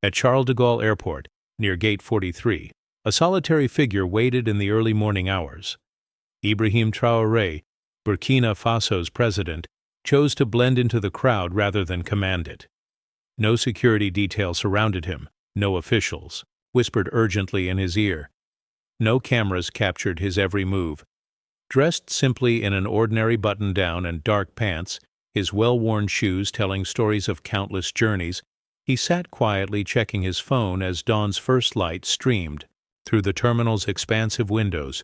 At Charles de Gaulle Airport, near Gate 43, a solitary figure waited in the early morning hours. Ibrahim Traoré, Burkina Faso's president, chose to blend into the crowd rather than command it. No security detail surrounded him, no officials whispered urgently in his ear. No cameras captured his every move. Dressed simply in an ordinary button-down and dark pants, his well-worn shoes telling stories of countless journeys, he sat quietly checking his phone as dawn's first light streamed through the terminal's expansive windows.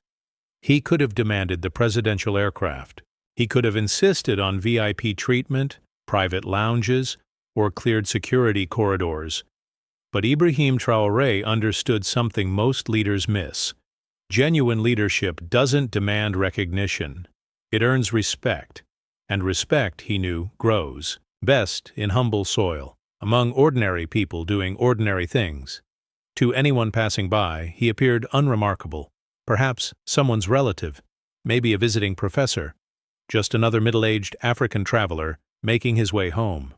He could have demanded the presidential aircraft. He could have insisted on VIP treatment, private lounges, or cleared security corridors. But Ibrahim Traoré understood something most leaders miss. Genuine leadership doesn't demand recognition. It earns respect. And respect, he knew, grows best in humble soil, among ordinary people doing ordinary things. To anyone passing by, he appeared unremarkable. Perhaps someone's relative, maybe a visiting professor, just another middle-aged African traveler making his way home.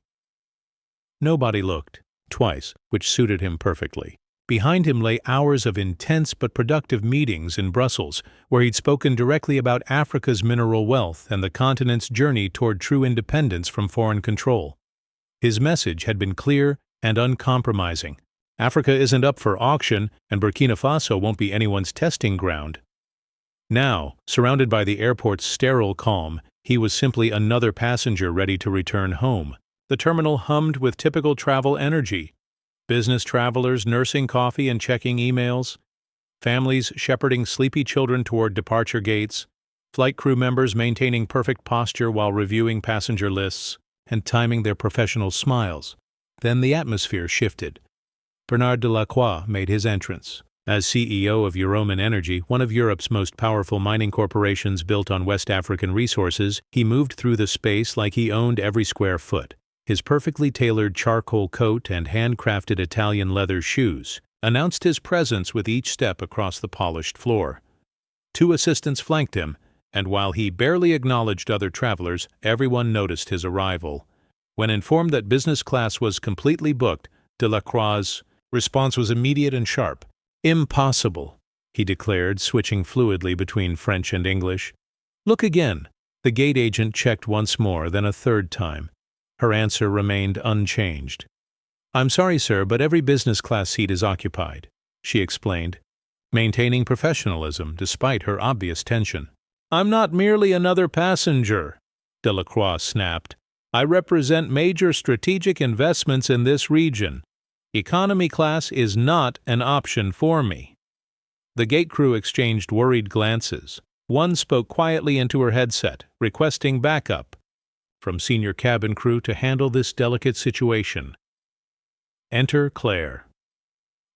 Nobody looked, twice, which suited him perfectly. Behind him lay hours of intense but productive meetings in Brussels, where he'd spoken directly about Africa's mineral wealth and the continent's journey toward true independence from foreign control. His message had been clear and uncompromising. Africa isn't up for auction, and Burkina Faso won't be anyone's testing ground. Now, surrounded by the airport's sterile calm, he was simply another passenger ready to return home. The terminal hummed with typical travel energy. Business travelers nursing coffee and checking emails, families shepherding sleepy children toward departure gates, flight crew members maintaining perfect posture while reviewing passenger lists and timing their professional smiles. Then the atmosphere shifted. Bernard Delacroix made his entrance. As CEO of Euroman Energy, one of Europe's most powerful mining corporations built on West African resources, he moved through the space like he owned every square foot. His perfectly tailored charcoal coat and handcrafted Italian leather shoes announced his presence with each step across the polished floor. Two assistants flanked him, and while he barely acknowledged other travelers, everyone noticed his arrival. When informed that business class was completely booked, Delacroix's response was immediate and sharp. "Impossible," he declared, switching fluidly between French and English. "Look again." The gate agent checked once more, then a third time. Her answer remained unchanged. "I'm sorry, sir, but every business class seat is occupied," she explained, maintaining professionalism despite her obvious tension. "I'm not merely another passenger," Delacroix snapped. "I represent major strategic investments in this region. Economy class is not an option for me." The gate crew exchanged worried glances. One spoke quietly into her headset, requesting backup from senior cabin crew to handle this delicate situation. Enter Claire.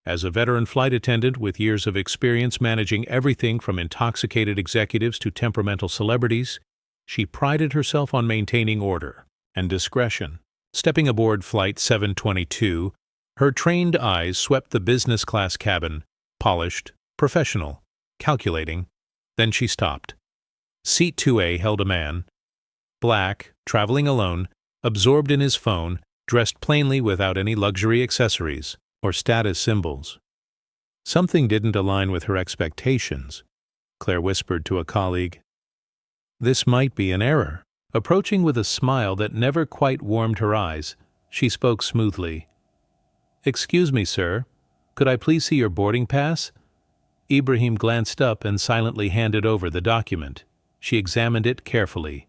As a veteran flight attendant with years of experience managing everything from intoxicated executives to temperamental celebrities, she prided herself on maintaining order and discretion. Stepping aboard Flight 722, her trained eyes swept the business class cabin, polished, professional, calculating. Then she stopped. Seat 2A held a man, black, traveling alone, absorbed in his phone, dressed plainly without any luxury accessories or status symbols. Something didn't align with her expectations, Claire whispered to a colleague. This might be an error. Approaching with a smile that never quite warmed her eyes, she spoke smoothly. "Excuse me, sir. Could I please see your boarding pass?" Ibrahim glanced up and silently handed over the document. She examined it carefully.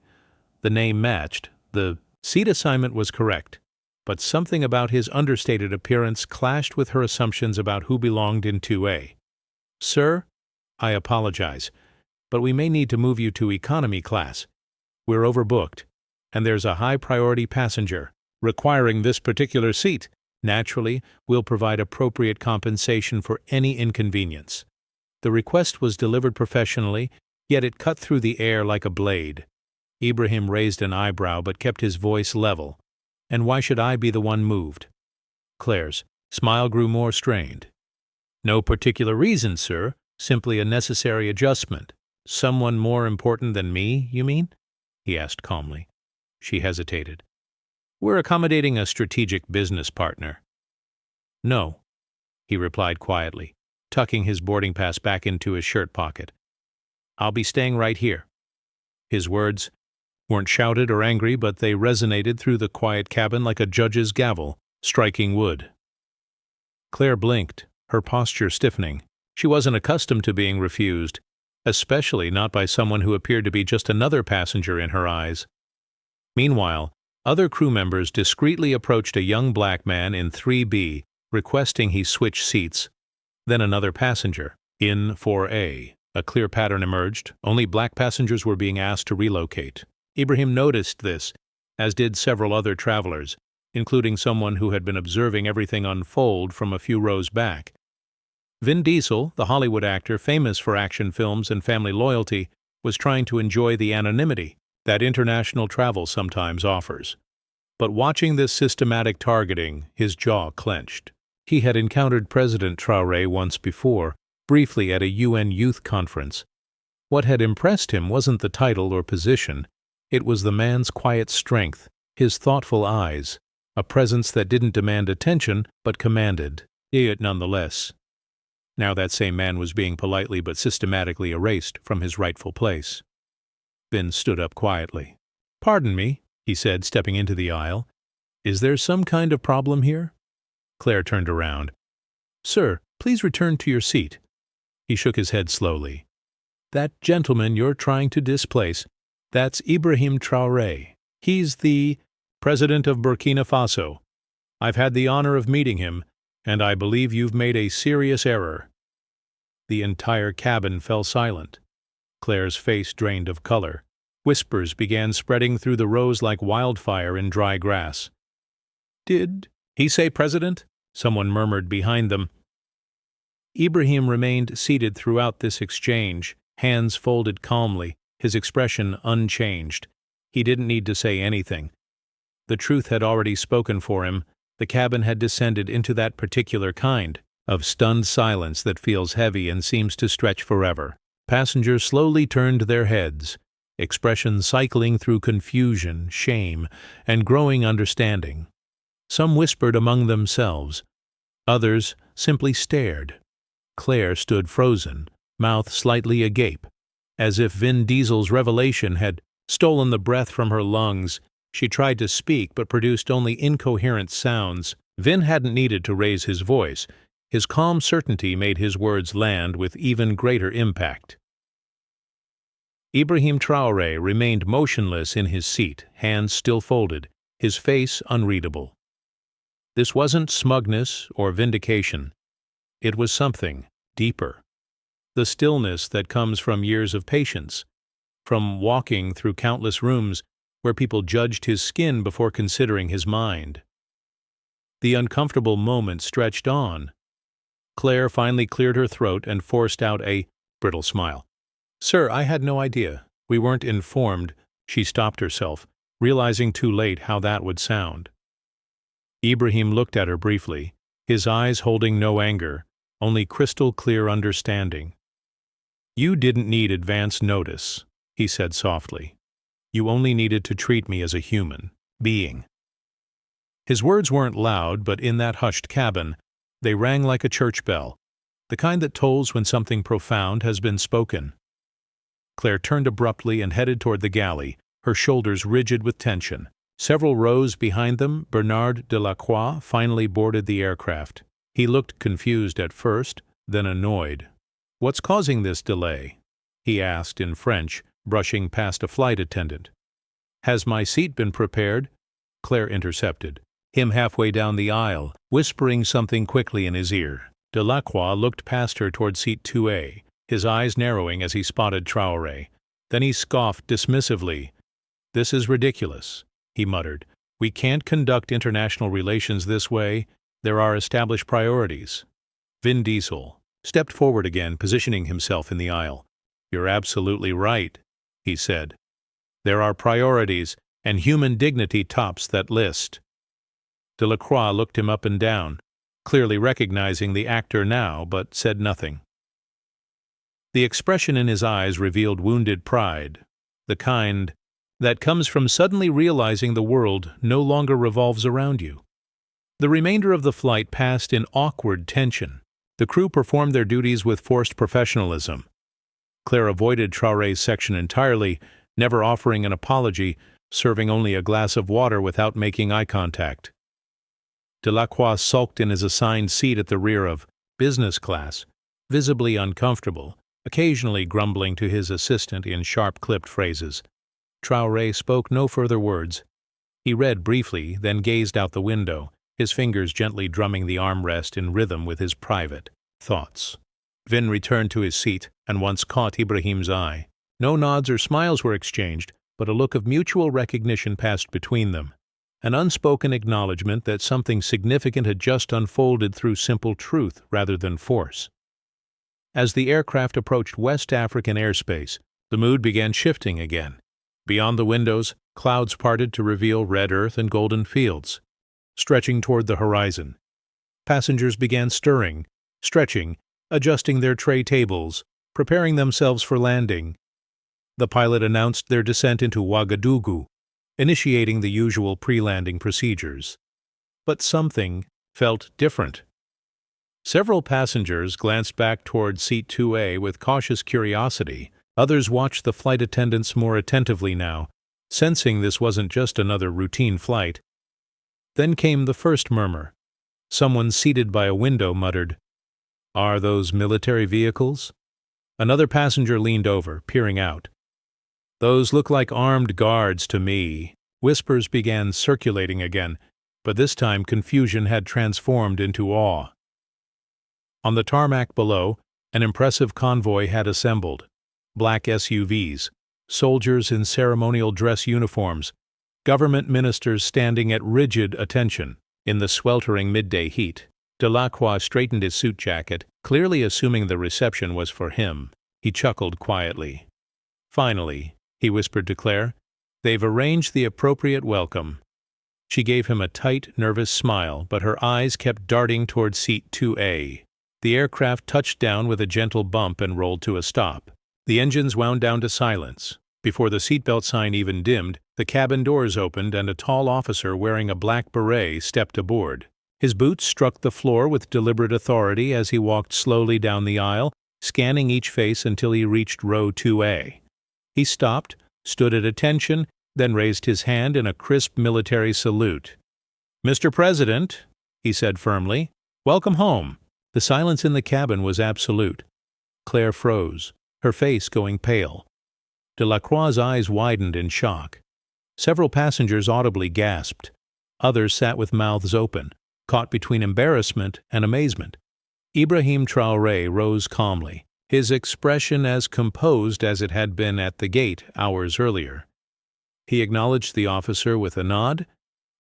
The name matched. The seat assignment was correct, but something about his understated appearance clashed with her assumptions about who belonged in 2A. "Sir, I apologize, but we may need to move you to economy class. We're overbooked, and there's a high-priority passenger requiring this particular seat. Naturally, we'll provide appropriate compensation for any inconvenience." The request was delivered professionally, yet it cut through the air like a blade. Ibrahim raised an eyebrow but kept his voice level. "And why should I be the one moved?" Claire's smile grew more strained. "No particular reason, sir. Simply a necessary adjustment." "Someone more important than me, you mean?" he asked calmly. She hesitated. "We're accommodating a strategic business partner." "No," he replied quietly, tucking his boarding pass back into his shirt pocket. "I'll be staying right here." His words weren't shouted or angry, but they resonated through the quiet cabin like a judge's gavel, striking wood. Claire blinked, her posture stiffening. She wasn't accustomed to being refused, especially not by someone who appeared to be just another passenger in her eyes. Meanwhile, other crew members discreetly approached a young black man in 3B, requesting he switch seats. Then another passenger, in 4A. A clear pattern emerged. Only black passengers were being asked to relocate. Ibrahim noticed this, as did several other travelers, including someone who had been observing everything unfold from a few rows back. Vin Diesel, the Hollywood actor famous for action films and family loyalty, was trying to enjoy the anonymity that international travel sometimes offers. But watching this systematic targeting, his jaw clenched. He had encountered President Traoré once before, briefly at a UN youth conference. What had impressed him wasn't the title or position, it was the man's quiet strength, his thoughtful eyes, a presence that didn't demand attention but commanded it nonetheless. Now that same man was being politely but systematically erased from his rightful place. Vin stood up quietly. "Pardon me," he said, stepping into the aisle. "Is there some kind of problem here?" Claire turned around. "Sir, please return to your seat." He shook his head slowly. "That gentleman you're trying to displace, that's Ibrahim Traoré. He's the President of Burkina Faso. I've had the honor of meeting him, and I believe you've made a serious error." The entire cabin fell silent. Claire's face drained of color. Whispers began spreading through the rows like wildfire in dry grass. "Did he say president?" someone murmured behind them. Ibrahim remained seated throughout this exchange, hands folded calmly, his expression unchanged. He didn't need to say anything. The truth had already spoken for him. The cabin had descended into that particular kind of stunned silence that feels heavy and seems to stretch forever. Passengers slowly turned their heads, expressions cycling through confusion, shame, and growing understanding. Some whispered among themselves. Others simply stared. Claire stood frozen, mouth slightly agape. As if Vin Diesel's revelation had stolen the breath from her lungs, she tried to speak but produced only incoherent sounds. Vin hadn't needed to raise his voice. His calm certainty made his words land with even greater impact. Ibrahim Traoré remained motionless in his seat, hands still folded, his face unreadable. This wasn't smugness or vindication. It was something deeper. The stillness that comes from years of patience, from walking through countless rooms where people judged his skin before considering his mind. The uncomfortable moment stretched on. Claire finally cleared her throat and forced out a brittle smile. "Sir, I had no idea. We weren't informed." She stopped herself, realizing too late how that would sound. Ibrahim looked at her briefly, his eyes holding no anger, only crystal clear understanding. "You didn't need advance notice," he said softly. "You only needed to treat me as a human being." His words weren't loud, but in that hushed cabin, they rang like a church bell, the kind that tolls when something profound has been spoken. Claire turned abruptly and headed toward the galley, her shoulders rigid with tension. Several rows behind them, Bernard Delacroix finally boarded the aircraft. He looked confused at first, then annoyed. "What's causing this delay?" he asked in French, brushing past a flight attendant. "Has my seat been prepared?" Claire intercepted, him halfway down the aisle, whispering something quickly in his ear. Delacroix looked past her toward seat 2A, his eyes narrowing as he spotted Traoré. Then he scoffed dismissively. "This is ridiculous," he muttered. "We can't conduct international relations this way. There are established priorities." Vin Diesel stepped forward again, positioning himself in the aisle. "You're absolutely right," he said. "There are priorities, and human dignity tops that list." Delacroix looked him up and down, clearly recognizing the actor now, but said nothing. The expression in his eyes revealed wounded pride, the kind that comes from suddenly realizing the world no longer revolves around you. The remainder of the flight passed in awkward tension. The crew performed their duties with forced professionalism. Claire avoided Traoré's section entirely, never offering an apology, serving only a glass of water without making eye contact. Delacroix sulked in his assigned seat at the rear of business class, visibly uncomfortable, occasionally grumbling to his assistant in sharp-clipped phrases. Traoré spoke no further words. He read briefly, then gazed out the window, his fingers gently drumming the armrest in rhythm with his private thoughts. Vin returned to his seat and once caught Ibrahim's eye. No nods or smiles were exchanged, but a look of mutual recognition passed between them, an unspoken acknowledgement that something significant had just unfolded through simple truth rather than force. As the aircraft approached West African airspace, the mood began shifting again. Beyond the windows, clouds parted to reveal red earth and golden fields, stretching toward the horizon. Passengers began stirring, stretching, adjusting their tray tables, preparing themselves for landing. The pilot announced their descent into Ouagadougou, initiating the usual pre-landing procedures. But something felt different. Several passengers glanced back toward Seat 2A with cautious curiosity. Others watched the flight attendants more attentively now, sensing this wasn't just another routine flight. Then came the first murmur. Someone seated by a window muttered, "Are those military vehicles?" Another passenger leaned over, peering out. "Those look like armed guards to me." Whispers began circulating again, but this time confusion had transformed into awe. On the tarmac below, an impressive convoy had assembled. Black SUVs, soldiers in ceremonial dress uniforms, government ministers standing at rigid attention. In the sweltering midday heat, Delacroix straightened his suit jacket, clearly assuming the reception was for him. He chuckled quietly. "Finally," he whispered to Claire, "they've arranged the appropriate welcome." She gave him a tight, nervous smile, but her eyes kept darting toward Seat 2A. The aircraft touched down with a gentle bump and rolled to a stop. The engines wound down to silence. Before the seatbelt sign even dimmed, the cabin doors opened and a tall officer wearing a black beret stepped aboard. His boots struck the floor with deliberate authority as he walked slowly down the aisle, scanning each face until he reached row 2A. He stopped, stood at attention, then raised his hand in a crisp military salute. "Mr. President," he said firmly, "welcome home." The silence in the cabin was absolute. Claire froze, her face going pale. Delacroix's eyes widened in shock. Several passengers audibly gasped. Others sat with mouths open, caught between embarrassment and amazement. Ibrahim Traoré rose calmly, his expression as composed as it had been at the gate hours earlier. He acknowledged the officer with a nod,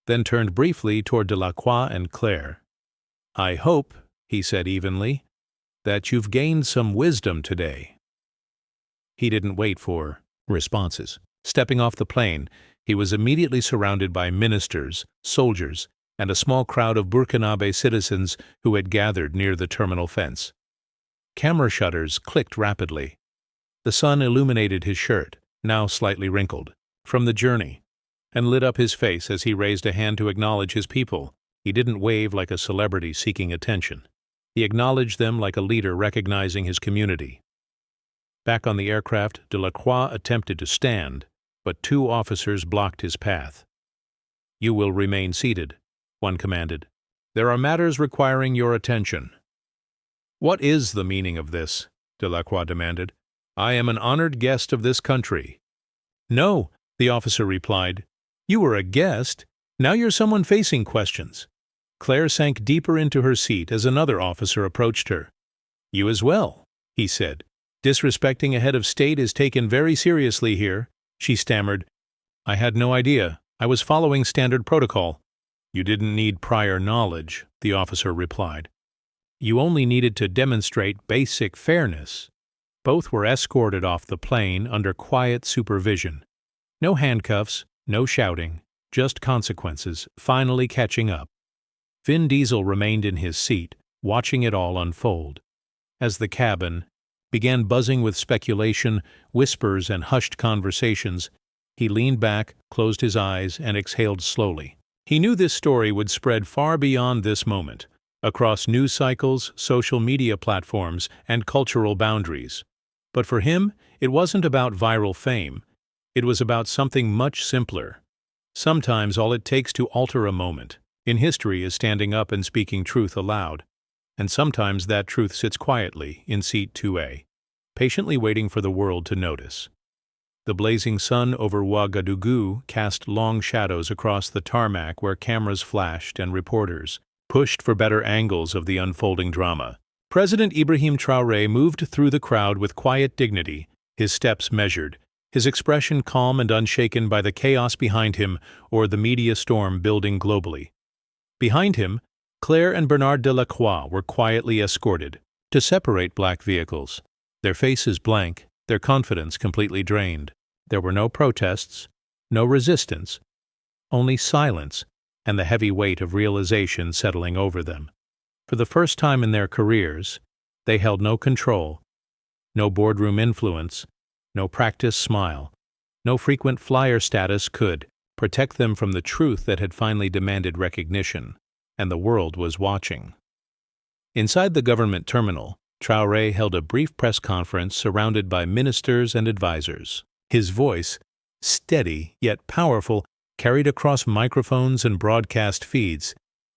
then turned briefly toward Delacroix and Claire. "I hope," he said evenly, "that you've gained some wisdom today." He didn't wait for responses. Stepping off the plane, he was immediately surrounded by ministers, soldiers, and a small crowd of Burkinabe citizens who had gathered near the terminal fence. Camera shutters clicked rapidly. The sun illuminated his shirt, now slightly wrinkled, from the journey, and lit up his face as he raised a hand to acknowledge his people. He didn't wave like a celebrity seeking attention. He acknowledged them like a leader recognizing his community. Back on the aircraft, Delacroix attempted to stand, but two officers blocked his path. "You will remain seated," one commanded. "There are matters requiring your attention." "What is the meaning of this?" Delacroix demanded. "I am an honored guest of this country." "No," the officer replied. "You were a guest. Now you're someone facing questions." Claire sank deeper into her seat as another officer approached her. "You as well," he said. "Disrespecting a head of state is taken very seriously here," she stammered. "I had no idea. I was following standard protocol." "You didn't need prior knowledge," the officer replied. "You only needed to demonstrate basic fairness." Both were escorted off the plane under quiet supervision. No handcuffs, no shouting, just consequences finally catching up. Vin Diesel remained in his seat, watching it all unfold. As the cabin began buzzing with speculation, whispers, and hushed conversations, he leaned back, closed his eyes, and exhaled slowly. He knew this story would spread far beyond this moment, across news cycles, social media platforms, and cultural boundaries. But for him, it wasn't about viral fame. It was about something much simpler. Sometimes all it takes to alter a moment in history is standing up and speaking truth aloud. And sometimes that truth sits quietly in seat 2A, patiently waiting for the world to notice. The blazing sun over Ouagadougou cast long shadows across the tarmac where cameras flashed and reporters pushed for better angles of the unfolding drama. President Ibrahim Traoré moved through the crowd with quiet dignity, his steps measured, his expression calm and unshaken by the chaos behind him or the media storm building globally. Behind him, Claire and Bernard Delacroix were quietly escorted to separate black vehicles, their faces blank, their confidence completely drained. There were no protests, no resistance, only silence and the heavy weight of realization settling over them. For the first time in their careers, they held no control, no boardroom influence, no practice smile, no frequent flyer status could protect them from the truth that had finally demanded recognition, and the world was watching. Inside the government terminal, Traoré held a brief press conference surrounded by ministers and advisors. His voice, steady yet powerful, carried across microphones and broadcast feeds.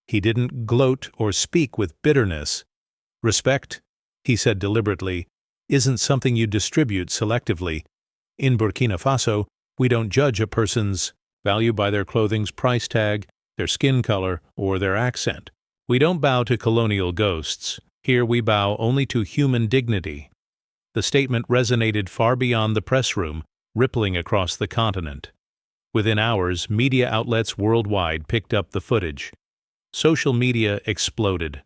He didn't gloat or speak with bitterness. Respect, he said deliberately, isn't something you distribute selectively. In Burkina Faso, we don't judge a person's value by their clothing's price tag, their skin color, or their accent. We don't bow to colonial ghosts. Here we bow only to human dignity. The statement resonated far beyond the press room, rippling across the continent. Within hours, media outlets worldwide picked up the footage. Social media exploded.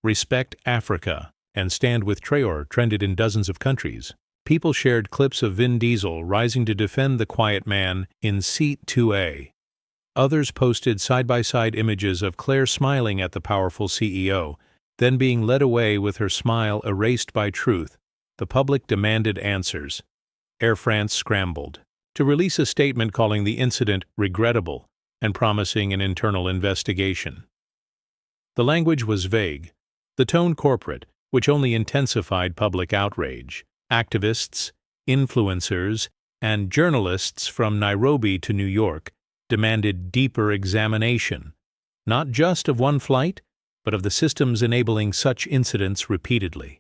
Respect Africa and Stand with Traoré trended in dozens of countries. People shared clips of Vin Diesel rising to defend the quiet man in seat 2A. Others posted side-by-side images of Claire smiling at the powerful CEO, then being led away with her smile erased by truth. The public demanded answers. Air France scrambled to release a statement calling the incident regrettable and promising an internal investigation. The language was vague, the tone corporate, which only intensified public outrage. Activists, influencers, and journalists from Nairobi to New York demanded deeper examination, not just of one flight, but of the systems enabling such incidents repeatedly.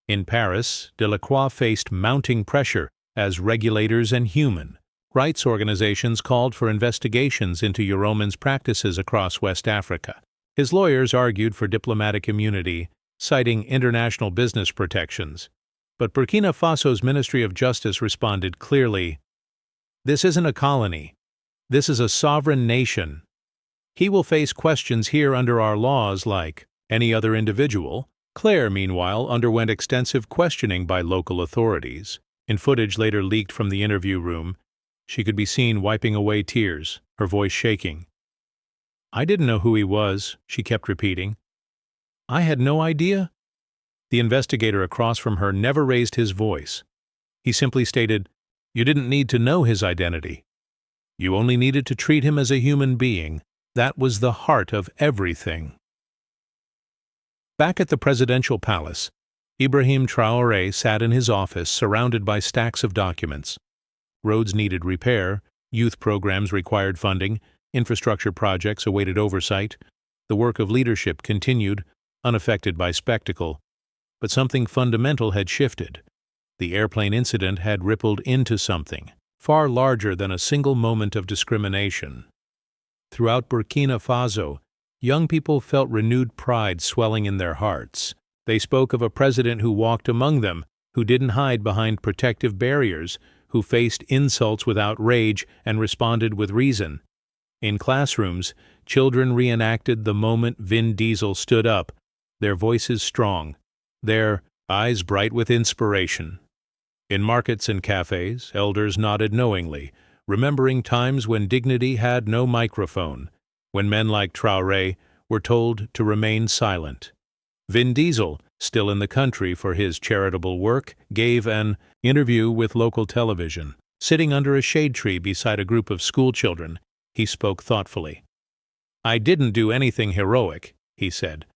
In Paris, Delacroix faced mounting pressure as regulators and human rights organizations called for investigations into Euroman's practices across West Africa. His lawyers argued for diplomatic immunity, citing international business protections. But Burkina Faso's Ministry of Justice responded clearly, "This isn't a colony. This is a sovereign nation. He will face questions here under our laws like any other individual." Claire, meanwhile, underwent extensive questioning by local authorities. In footage later leaked from the interview room, she could be seen wiping away tears, her voice shaking. "I didn't know who he was," she kept repeating. "I had no idea." The investigator across from her never raised his voice. He simply stated, "You didn't need to know his identity. You only needed to treat him as a human being. That was the heart of everything." Back at the presidential palace, Ibrahim Traoré sat in his office surrounded by stacks of documents. Roads needed repair, youth programs required funding, infrastructure projects awaited oversight. The work of leadership continued, unaffected by spectacle. But something fundamental had shifted. The airplane incident had rippled into something far larger than a single moment of discrimination. Throughout Burkina Faso, young people felt renewed pride swelling in their hearts. They spoke of a president who walked among them, who didn't hide behind protective barriers, who faced insults without rage and responded with reason. In classrooms, children reenacted the moment Vin Diesel stood up, their voices strong, their eyes bright with inspiration. In markets and cafes, elders nodded knowingly, remembering times when dignity had no microphone, when men like Traoré were told to remain silent. Vin Diesel, still in the country for his charitable work, gave an interview with local television. Sitting under a shade tree beside a group of schoolchildren, He spoke thoughtfully. "I didn't do anything heroic," he said.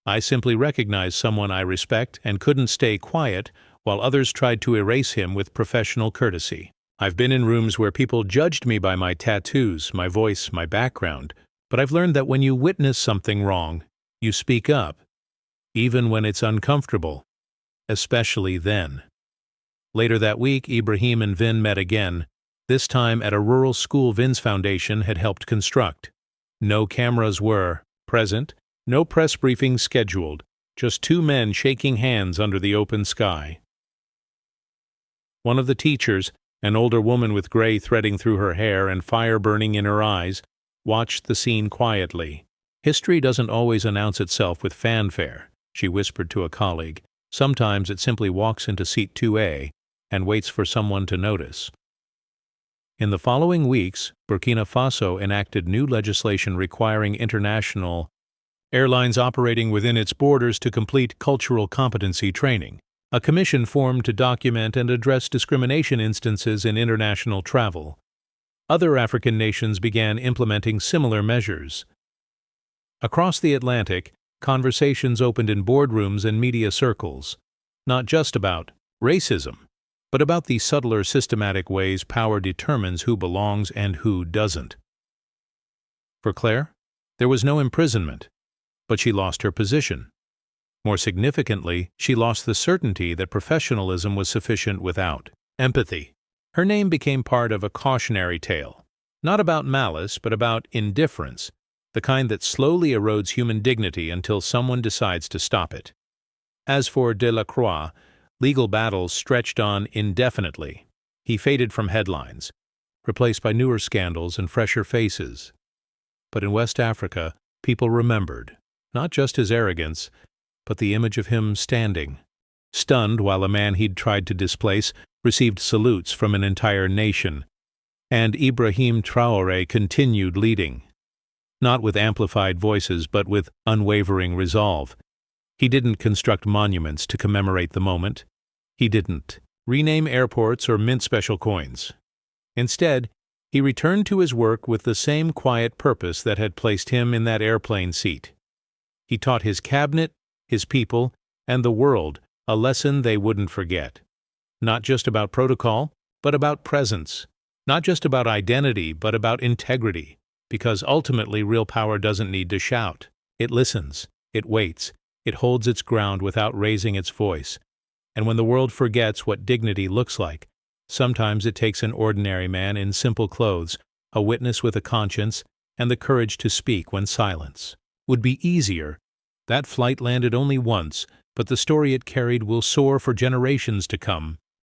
"I simply recognized someone I respect and couldn't stay quiet while others tried to erase him with professional courtesy. I've been in rooms where people judged me by my tattoos, my voice, my background, but I've learned that when you witness something wrong, you speak up, even when it's uncomfortable, especially then." Later that week, Ibrahim and Vin met again, this time at a rural school Vin's foundation had helped construct. No cameras were present, no press briefings scheduled, just two men shaking hands under the open sky. One of the teachers, an older woman with gray threading through her hair and fire burning in her eyes, watched the scene quietly. "History doesn't always announce itself with fanfare," she whispered to a colleague. "Sometimes it simply walks into seat 2A and waits for someone to notice." In the following weeks, Burkina Faso enacted new legislation requiring international airlines operating within its borders to complete cultural competency training. A commission formed to document and address discrimination instances in international travel. Other African nations began implementing similar measures. Across the Atlantic, conversations opened in boardrooms and media circles, not just about racism, but about the subtler systematic ways power determines who belongs and who doesn't. For Claire, there was no imprisonment, but she lost her position. More significantly, she lost the certainty that professionalism was sufficient without empathy. Her name became part of a cautionary tale, not about malice, but about indifference, the kind that slowly erodes human dignity until someone decides to stop it. As for Delacroix, legal battles stretched on indefinitely. He faded from headlines, replaced by newer scandals and fresher faces. But in West Africa, people remembered, not just his arrogance, but the image of him standing, stunned while a man he'd tried to displace received salutes from an entire nation. And Ibrahim Traoré continued leading, not with amplified voices but with unwavering resolve. He didn't construct monuments to commemorate the moment. He didn't rename airports or mint special coins. Instead, he returned to his work with the same quiet purpose that had placed him in that airplane seat. He taught his cabinet, his people, and the world a lesson they wouldn't forget. Not just about protocol, but about presence. Not just about identity, but about integrity. Because ultimately real power doesn't need to shout. It listens, it waits, it holds its ground without raising its voice. And when the world forgets what dignity looks like, sometimes it takes an ordinary man in simple clothes, a witness with a conscience, and the courage to speak when silence would be easier. That flight landed only once, but the story it carried will soar for generations to come.